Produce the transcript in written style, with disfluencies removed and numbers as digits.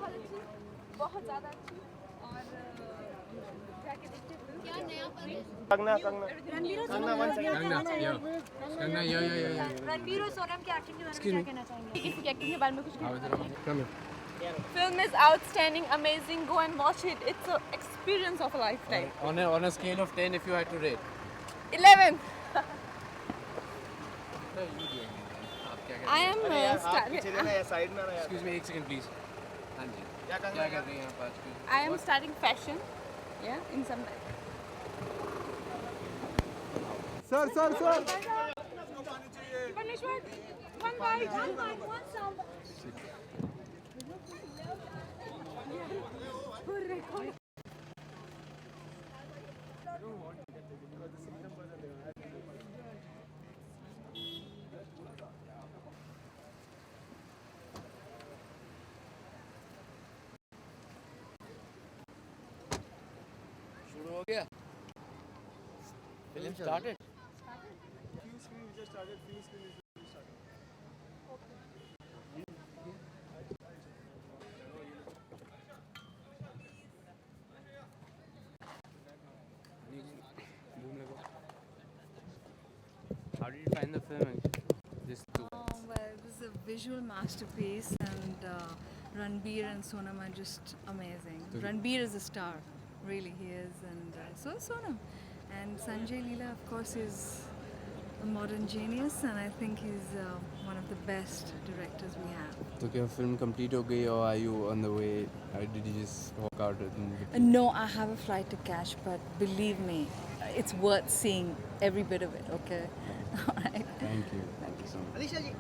बहुत अच्छी, बहुत ज़्यादा अच्छी। और जाके देखते हैं क्या नया पल है। कंगना रणबीर और सोनम की एक्टिंग के बारे में क्या कहना चाहेंगे? किसी की एक्टिंग के बारे में कुछ Film is outstanding, amazing. Go and watch it. It's an experience of a lifetime. On a scale of 10, if you had to rate. 11. I am Excuse me, 1 second, please. हाँ जी. क्या कर रही हैं आप आजकल? I am studying fashion. Yeah, in some. Sir Parmeshwar, one bite, one sound. शुरू हो गया? Film started? Few screens just started, few screens just started. How did you find the film? Well, it was a visual masterpiece, and Ranbir and Sonam are just amazing. Ranbir is a star, really he is, and so is Sonam. And Sanjay Leela, of course, is a modern genius, and I think he's one of the best directors we have. तो क्या film complete हो गई or are you on the way? Or did you just walk out? No, I have a flight to catch, but believe me, it's worth seeing every bit of it. Okay, all right. Thank you so much. Alisha ji.